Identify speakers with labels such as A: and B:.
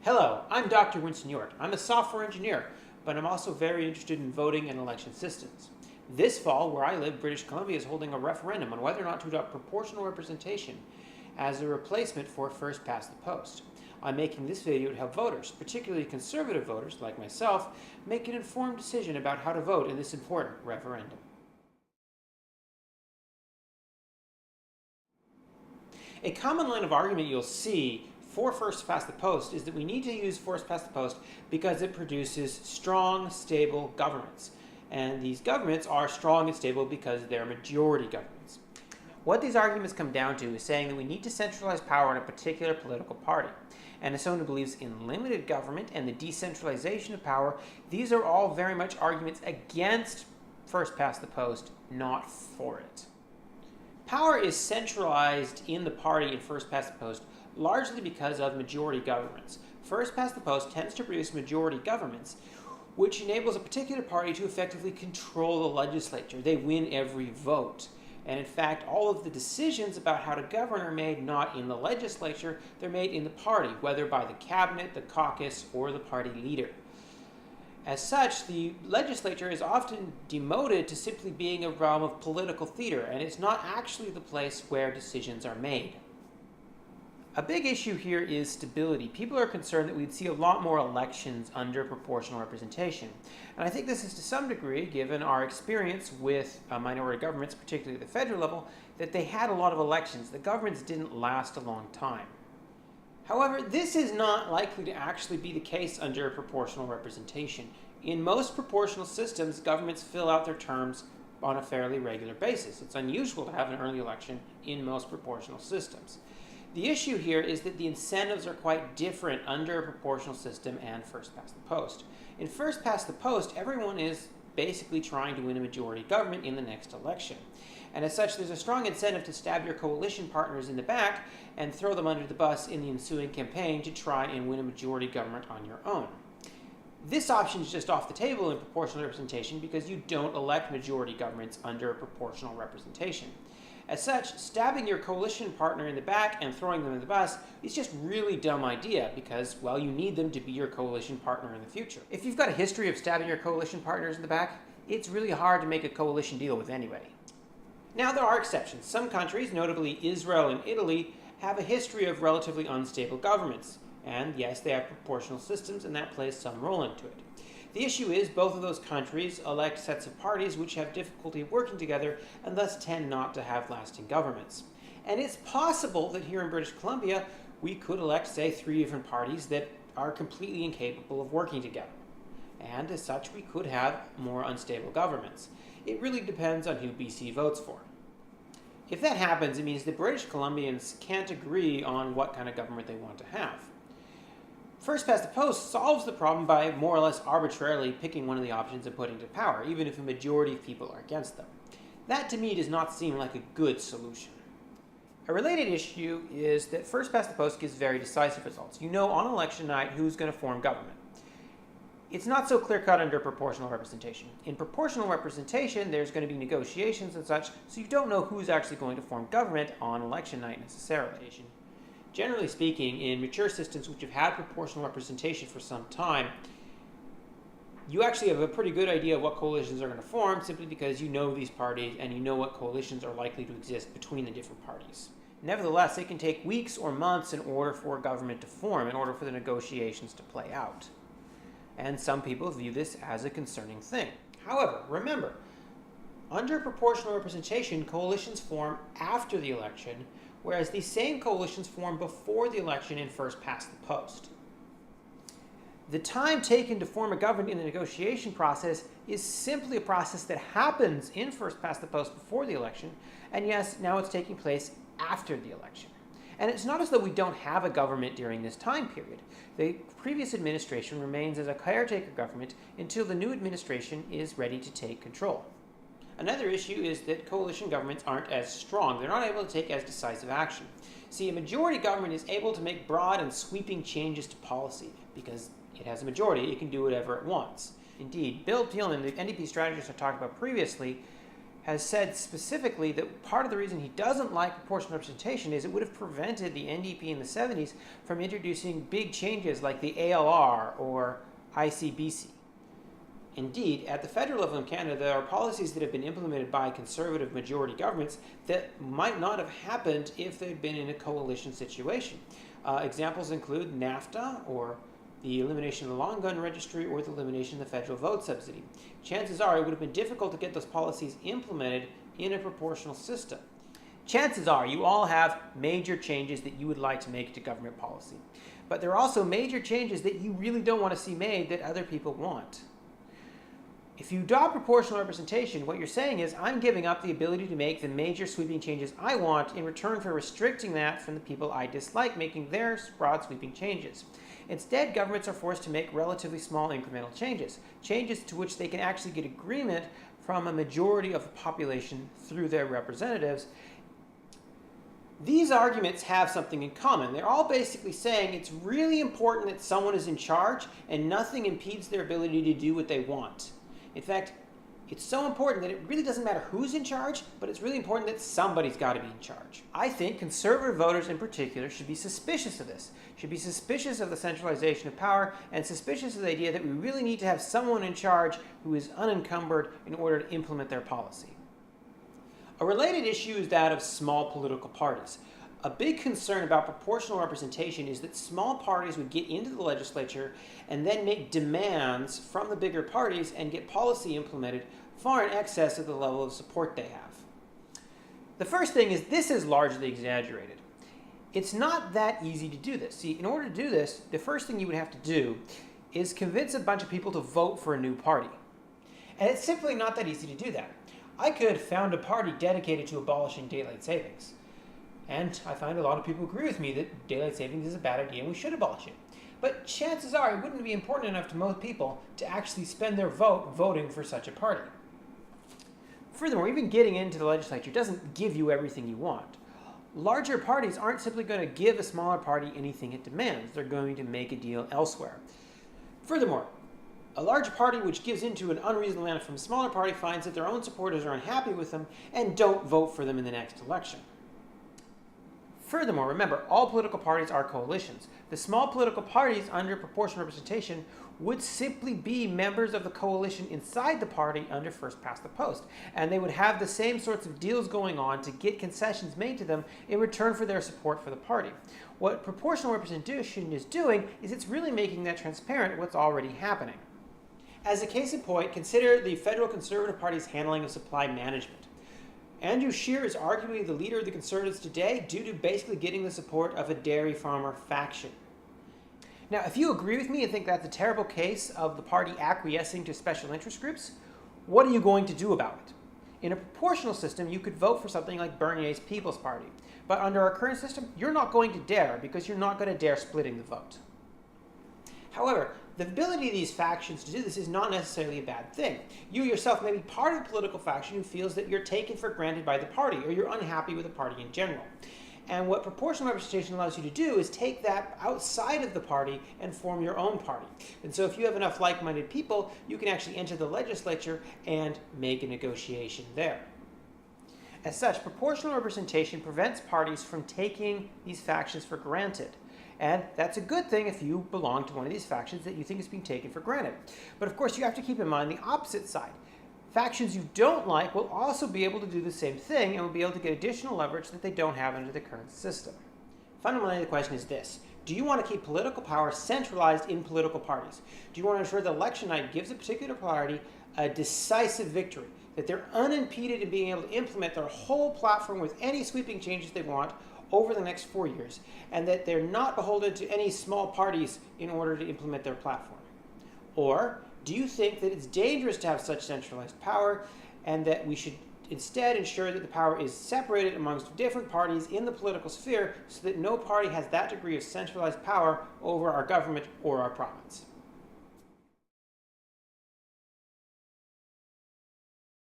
A: Hello, I'm Dr. Winston York. I'm a software engineer, but I'm also very interested in voting and election systems. This fall, where I live, British Columbia is holding a referendum on whether or not to adopt proportional representation as a replacement for first past the post. I'm making this video to help voters, particularly conservative voters like myself, make an informed decision about how to vote in this important referendum. A common line of argument you'll see for first past the post is that we need to use first past the post because it produces strong, stable governments. And these governments are strong and stable because they're majority governments. What these arguments come down to is saying that we need to centralize power in a particular political party. And as someone who believes in limited government and the decentralization of power, these are all very much arguments against first past the post, not for it. Power is centralized in the party in first past the post largely because of majority governments. First past the post tends to produce majority governments, which enables a particular party to effectively control the legislature. They win every vote. And in fact, all of the decisions about how to govern are made not in the legislature, they're made in the party, whether by the cabinet, the caucus, or the party leader. As such, the legislature is often demoted to simply being a realm of political theater, and it's not actually the place where decisions are made. A big issue here is stability. People are concerned that we'd see a lot more elections under proportional representation. And I think this is to some degree, given our experience with minority governments, particularly at the federal level, that they had a lot of elections. The governments didn't last a long time. However, this is not likely to actually be the case under proportional representation. In most proportional systems, governments fill out their terms on a fairly regular basis. It's unusual to have an early election in most proportional systems. The issue here is that the incentives are quite different under a proportional system and first past the post. In first past the post, everyone is basically trying to win a majority government in the next election. And as such, there's a strong incentive to stab your coalition partners in the back and throw them under the bus in the ensuing campaign to try and win a majority government on your own. This option is just off the table in proportional representation because you don't elect majority governments under proportional representation. As such, stabbing your coalition partner in the back and throwing them in the bus is just really dumb idea because, well, you need them to be your coalition partner in the future. If you've got a history of stabbing your coalition partners in the back, it's really hard to make a coalition deal with anybody. Now, there are exceptions. Some countries, notably Israel and Italy, have a history of relatively unstable governments. And yes, they have proportional systems, and that plays some role into it. The issue is both of those countries elect sets of parties which have difficulty working together and thus tend not to have lasting governments. And it's possible that here in British Columbia, we could elect, say, 3 different parties that are completely incapable of working together. And as such, we could have more unstable governments. It really depends on who BC votes for. If that happens, it means that British Columbians can't agree on what kind of government they want to have. First past the post solves the problem by more or less arbitrarily picking one of the options and putting it to power, even if a majority of people are against them. That to me does not seem like a good solution. A related issue is that first past the post gives very decisive results. You know on election night who's going to form government. It's not so clear-cut under proportional representation. In proportional representation, there's going to be negotiations and such, so you don't know who's actually going to form government on election night necessarily. Generally speaking, in mature systems which have had proportional representation for some time, you actually have a pretty good idea of what coalitions are going to form simply because you know these parties and you know what coalitions are likely to exist between the different parties. Nevertheless, it can take weeks or months in order for government to form, in order for the negotiations to play out. And some people view this as a concerning thing. However, remember, under proportional representation, coalitions form after the election, whereas these same coalitions form before the election in first past the post. The time taken to form a government in the negotiation process is simply a process that happens in first past the post before the election, and yes, now it's taking place after the election. And it's not as though we don't have a government during this time period. The previous administration remains as a caretaker government until the new administration is ready to take control. Another issue is that coalition governments aren't as strong. They're not able to take as decisive action. See, a majority government is able to make broad and sweeping changes to policy because it has a majority. It can do whatever it wants. Indeed, Bill Peel and the NDP strategists I talked about previously has said specifically that part of the reason he doesn't like proportional representation is it would have prevented the NDP in the 70s from introducing big changes like the ALR or ICBC. Indeed, at the federal level in Canada, there are policies that have been implemented by conservative majority governments that might not have happened if they'd been in a coalition situation. Examples include NAFTA, or the elimination of the long gun registry, or the elimination of the federal vote subsidy. Chances are it would have been difficult to get those policies implemented in a proportional system. Chances are you all have major changes that you would like to make to government policy. But there are also major changes that you really don't want to see made that other people want. If you adopt proportional representation, what you're saying is, I'm giving up the ability to make the major sweeping changes I want in return for restricting that from the people I dislike making their broad sweeping changes. Instead, governments are forced to make relatively small incremental changes, changes to which they can actually get agreement from a majority of the population through their representatives. These arguments have something in common. They're all basically saying it's really important that someone is in charge and nothing impedes their ability to do what they want. In fact, it's so important that it really doesn't matter who's in charge, but it's really important that somebody's got to be in charge. I think conservative voters in particular should be suspicious of this, should be suspicious of the centralization of power, and suspicious of the idea that we really need to have someone in charge who is unencumbered in order to implement their policy. A related issue is that of small political parties. A big concern about proportional representation is that small parties would get into the legislature and then make demands from the bigger parties and get policy implemented far in excess of the level of support they have. The first thing is this is largely exaggerated. It's not that easy to do this. See, in order to do this, the first thing you would have to do is convince a bunch of people to vote for a new party. And it's simply not that easy to do that. I could found a party dedicated to abolishing daylight savings. And I find a lot of people agree with me that daylight savings is a bad idea and we should abolish it. But chances are it wouldn't be important enough to most people to actually spend their vote voting for such a party. Furthermore, even getting into the legislature doesn't give you everything you want. Larger parties aren't simply going to give a smaller party anything it demands. They're going to make a deal elsewhere. Furthermore, a large party which gives in to an unreasonable demand from a smaller party finds that their own supporters are unhappy with them and don't vote for them in the next election. Furthermore, remember, all political parties are coalitions. The small political parties under proportional representation would simply be members of the coalition inside the party under first past the post, and they would have the same sorts of deals going on to get concessions made to them in return for their support for the party. What proportional representation is doing is it's really making that transparent what's already happening. As a case in point, consider the federal Conservative Party's handling of supply management. Andrew Scheer is arguably the leader of the Conservatives today due to basically getting the support of a dairy farmer faction. Now, if you agree with me and think that's a terrible case of the party acquiescing to special interest groups, what are you going to do about it? In a proportional system, you could vote for something like Bernier's People's Party. But under our current system, you're not going to dare because you're not going to dare splitting the vote. However, the ability of these factions to do this is not necessarily a bad thing. You yourself may be part of a political faction who feels that you're taken for granted by the party or you're unhappy with the party in general. And what proportional representation allows you to do is take that outside of the party and form your own party. And so if you have enough like-minded people, you can actually enter the legislature and make a negotiation there. As such, proportional representation prevents parties from taking these factions for granted. And that's a good thing if you belong to one of these factions that you think is being taken for granted. But of course, you have to keep in mind the opposite side. Factions you don't like will also be able to do the same thing and will be able to get additional leverage that they don't have under the current system. Fundamentally, the question is this. Do you want to keep political power centralized in political parties? Do you want to ensure that election night gives a particular party a decisive victory, that they're unimpeded in being able to implement their whole platform with any sweeping changes they want over the next 4 years, and that they're not beholden to any small parties in order to implement their platform? Or do you think that it's dangerous to have such centralized power and that we should instead ensure that the power is separated amongst different parties in the political sphere so that no party has that degree of centralized power over our government or our province?